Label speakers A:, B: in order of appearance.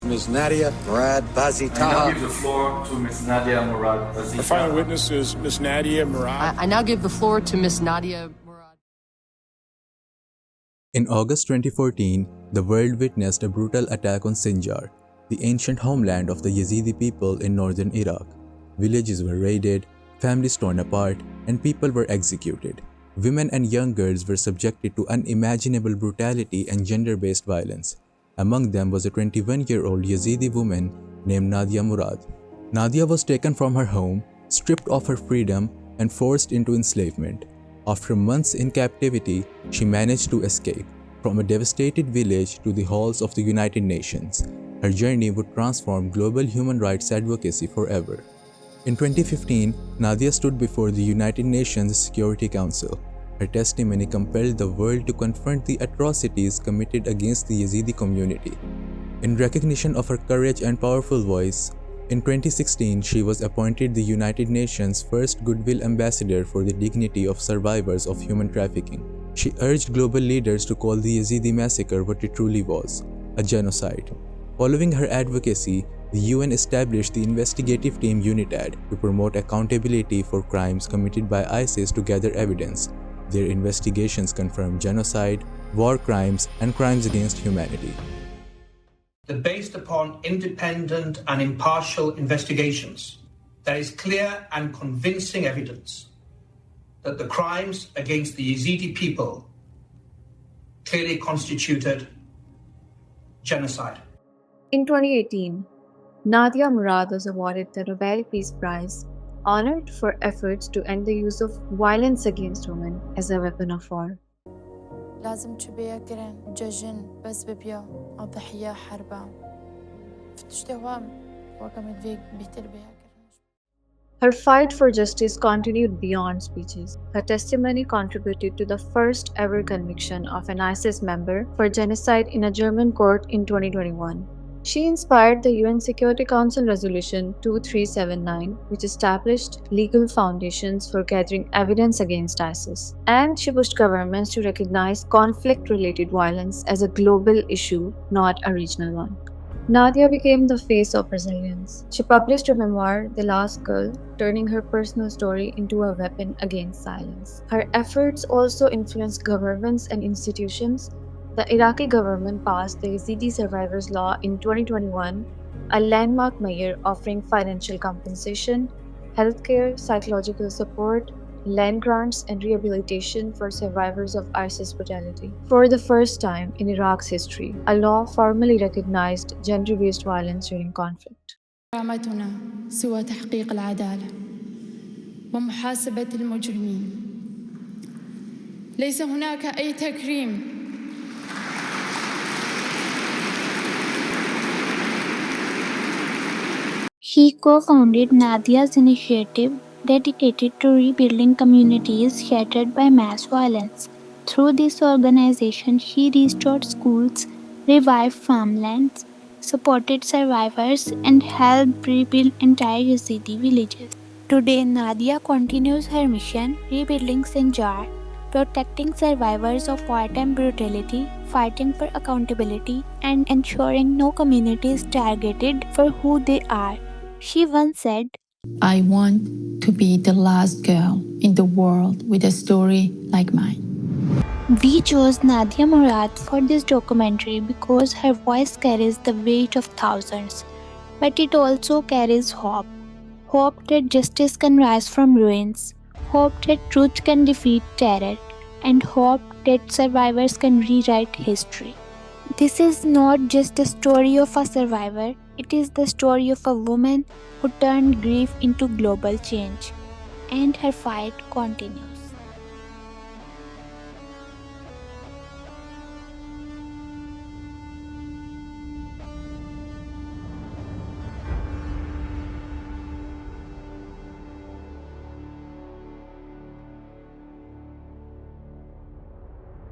A: Ms. Nadia Murad Bazi
B: I now
A: Taha.
B: give the floor to Ms. Nadia Murad.
C: Our final witness is Ms. Nadia Murad.
D: I now give the floor to Ms. Nadia Murad.
E: In August 2014, the world witnessed a brutal attack on Sinjar, the ancient homeland of the Yazidi people in northern Iraq. Villages were raided, families torn apart, and people were executed. Women and young girls were subjected to unimaginable brutality and gender-based violence. Among them was a 21-year-old Yazidi woman named Nadia Murad. Nadia was taken from her home, stripped of her freedom, and forced into enslavement. After months in captivity, she managed to escape. From a devastated village to the halls of the United Nations, her journey would transform global human rights advocacy forever. In 2015, Nadia stood before the United Nations Security Council. Her testimony compelled the world to confront the atrocities committed against the Yazidi community. In recognition of her courage and powerful voice, in 2016 she was appointed the United Nations' first Goodwill Ambassador for the dignity of survivors of human trafficking. She urged global leaders to call the Yazidi massacre what it truly was, a genocide. Following her advocacy, the UN established the investigative team UNITAD to promote accountability for crimes committed by ISIS to gather evidence. Their investigations confirmed genocide, war crimes, and crimes against humanity.
F: That based upon independent and impartial investigations, there is clear and convincing evidence that the crimes against the Yazidi people clearly constituted genocide.
G: In 2018, Nadia Murad was awarded the Nobel Peace Prize, honored for efforts to end the use of violence against women as a weapon of war.
H: لازم تشبيه كرن ججن بس ببيا الضحية حربا فتشتوام وكم يدفيق بيتر بيها.
G: Her fight for justice continued beyond speeches. Her testimony contributed to the first ever conviction of an ISIS member for genocide in a German court in 2021. She inspired the UN Security Council Resolution 2379, which established legal foundations for gathering evidence against ISIS. And she pushed governments to recognize conflict-related violence as a global issue, not a regional one. Nadia became the face of resilience. She published a memoir, The Last Girl, turning her personal story into a weapon against silence. Her efforts also influenced governments and institutions. The Iraqi government passed the Yazidi Survivors Law in 2021, a landmark measure offering financial compensation, healthcare, psychological support, land grants, and rehabilitation for survivors of ISIS brutality. For the first time in Iraq's history, a law formally recognized gender-based violence during conflict.
H: كرامتنا سوى تحقيق العدالة ومحاسبة المجرمين. ليس هناك أي تكريم
I: He co-founded Nadia's initiative dedicated to rebuilding communities shattered by mass violence. Through this organization, he restored schools, revived farmlands, supported survivors, and helped rebuild entire Yazidi villages. Today, Nadia continues her mission, rebuilding Sinjar, protecting survivors of wartime brutality, fighting for accountability, and ensuring no community is targeted for who they are. She once said,
H: I want to be the last girl in the world with a story like mine.
I: We chose Nadia Murad for this documentary because her voice carries the weight of thousands, but it also carries hope. Hope that justice can rise from ruins, hope that truth can defeat terror, and hope that survivors can rewrite history. This is not just the story of a survivor, it is the story of a woman who turned grief into global change. And her fight continues.